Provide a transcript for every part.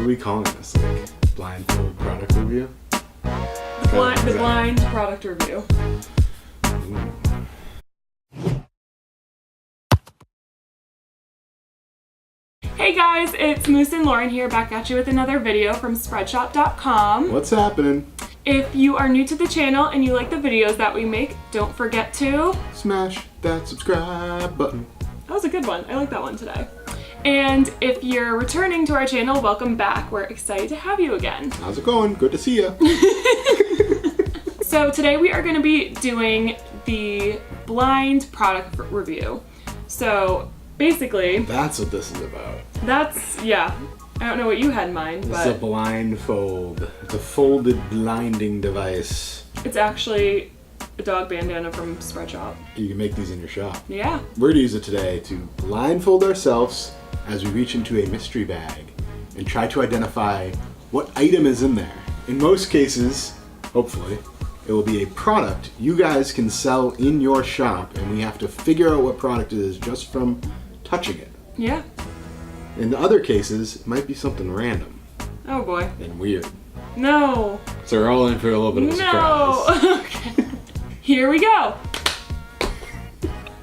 are we calling this? Like blindfold product review? The blind product review. Ooh. Hey guys, it's Moose and Lauren here, back at you with another video from Spreadshop.com. What's happening? If you are new to the channel and you like the videos that we make, don't forget to Smash that subscribe button. That was a good one. I like that one today. And if you're returning to our channel, welcome back. We're excited to have you again. How's it going? Good to see you. So today we are going to be doing the blind product review. So basically, That's what this is about. yeah. I don't know what you had in mind, This but is a blindfold. It's a folded blinding device. it's actually a dog bandana from Spreadshop. You can make these in your shop. Yeah. We're going to use it today to blindfold ourselves as we reach into a mystery bag and try to identify what item is in there. In most cases, hopefully, it will be a product you guys can sell in your shop, and we have to figure out what product it is just from touching it. Yeah. In other cases, it might be something random Oh boy. and weird. No. So we're all in for a little bit of a surprise. No. Okay. Here we go.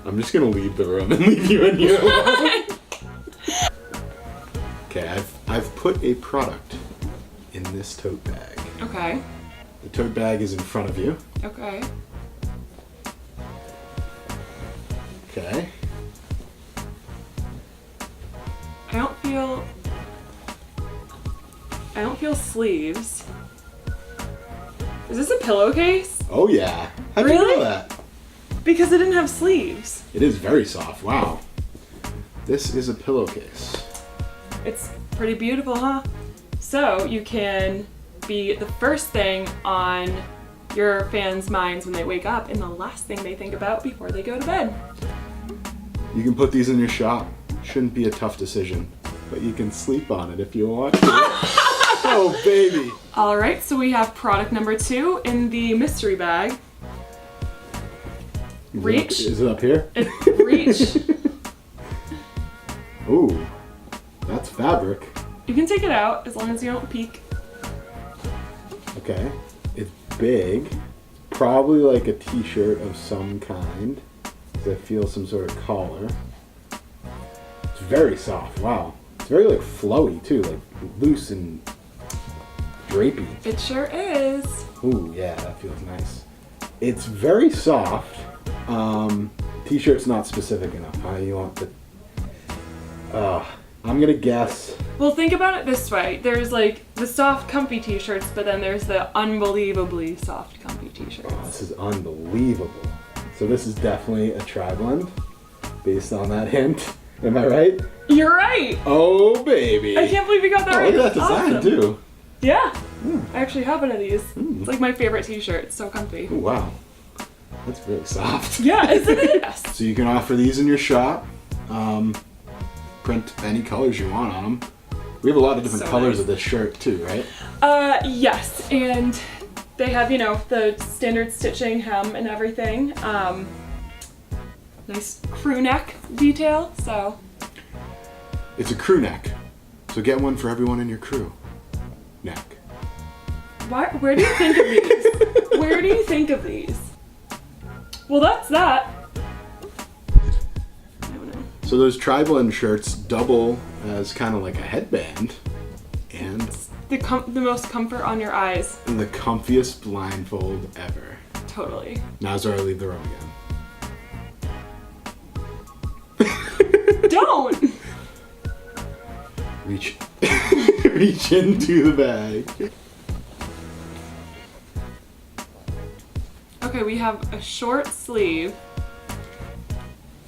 I'm just gonna leave the room and leave you in here alone. Okay, I've put a product in this tote bag. Okay. The tote bag is in front of you. Okay. Okay. I don't feel sleeves. Is this a pillowcase? Oh yeah. How'd you Really? know that? Because it didn't have sleeves. It is very soft. Wow. This is a pillowcase. It's pretty beautiful, huh? So you can be the first thing on your fans' minds when they wake up and the last thing they think about before they go to bed. You can put these in your shop. Shouldn't be a tough decision, but you can sleep on it if you want to. Oh baby. All right, so we have product number 2 in the mystery bag. Reach. Is it up here? Reach. Ooh, that's fabric. You can take it out as long as you don't peek. Okay. It's big. Probably like a t-shirt of some kind. Because I feel some sort of collar. It's very soft. Wow. It's very like flowy too, like loose and drapey. It sure is. Ooh, yeah, that feels nice. It's very soft. T-shirt's not specific enough. How you want the... I'm gonna guess... Well, think about it this way. There's like the soft, comfy t-shirts, but then there's the unbelievably soft, comfy t-shirts. Oh, this is unbelievable. So this is definitely a tri-blend, based on that hint. Am I right? You're right! Oh, baby! I can't believe you got that Oh, right. look at that design, Awesome. too. Yeah. Mm. I actually have one of these. It's like my favorite t-shirt. It's so comfy. Oh, wow. That's really soft. Yeah, isn't it? Yes. So you can offer these in your shop. Print any colors you want on them. We have a lot of different So colors nice. of this shirt too, right? Yes, and they have, you know, the standard stitching, hem, and everything. Nice crew neck detail, so. It's a crew neck. So get one for everyone in your crew. Neck. Where do you think of these? Where do you think of these? Well, that's that. I don't know. So those tri-blend shirts double as kind of like a headband and The most comfort on your eyes. the comfiest blindfold ever. Totally. Now's where I leave the room again. Don't! Reach, reach into the bag. Okay, we have a short sleeve.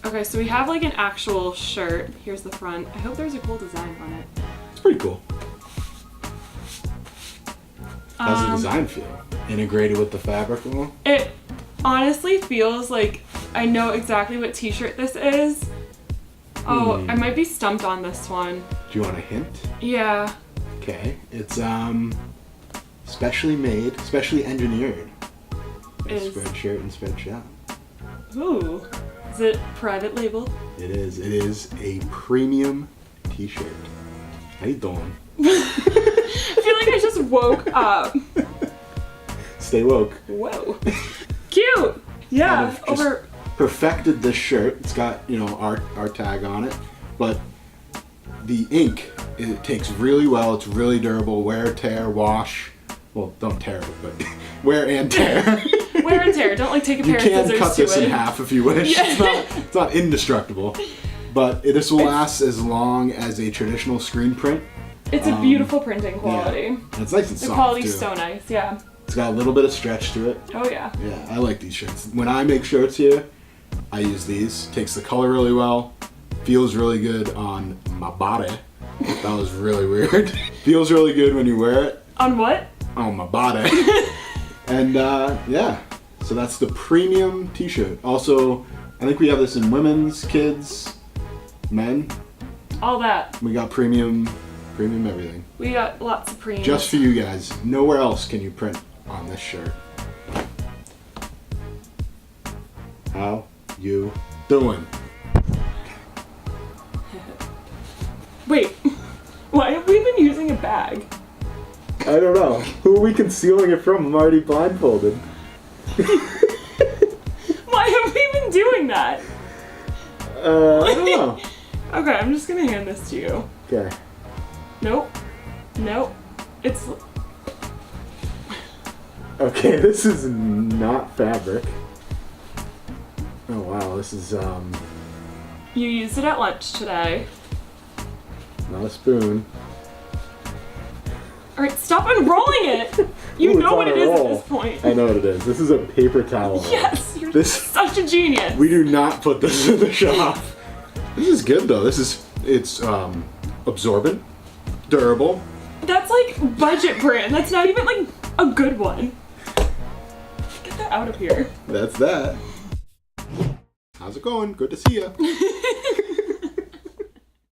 Okay, so we have like an actual shirt. Here's the front. I hope there's a cool design on it. It's pretty cool. How's the design feel? Integrated with the fabric wall? It honestly feels like I know exactly what t-shirt this is. Oh, I might be stumped on this one. Do you want a hint? Yeah. Okay, it's specially made, specially engineered by Is- Spreadshirt and Spreadshop. Ooh. Is it private label? It is. It is a premium t-shirt. How you doing? woke up. Stay woke. Whoa. Cute. Yeah. Kind of just perfected this shirt. It's got, you know, our tag on it, but the ink, it takes really well. It's really durable. Wear, tear, wash. Well, don't tear it, but wear and tear. Wear and tear. Don't like take a pair You of can scissors cut to this it. in half if you wish. Yeah. It's not indestructible, but this will last as long as a traditional screen print. It's a beautiful printing quality. Yeah. And it's nice and The soft quality's too. so nice, yeah. It's got a little bit of stretch to it. Oh yeah. Yeah, I like these shirts. When I make shirts here, I use these. Takes the color really well. Feels really good on my body. That was really weird. Feels really good when you wear it On what? on my body. And yeah, so that's the premium t-shirt. Also, I think we have this in women's, kids, men. All that. We got premium everything. We got lots of preens. Just for you guys. Nowhere else can you print on this shirt. How you doing? Wait. Why have we been using a bag? I don't know. Who are we concealing it from? I'm already blindfolded. Why have we been doing that? I don't know. Okay, I'm just gonna hand this to you. Okay. Nope. Nope. It's... Okay, this is not fabric. Oh wow, this is You used it at lunch today. not a spoon. Alright, stop unrolling it! You Ooh, know it's what on it a is at roll. this point. I know what it is. This is a paper towel. roll. Yes! You're This- such a genius! We do not put this in the shop. This is good though. It's absorbent, durable. That's like budget brand. That's not even like a good one. Get that out of here. That's that. How's it going? Good to see ya.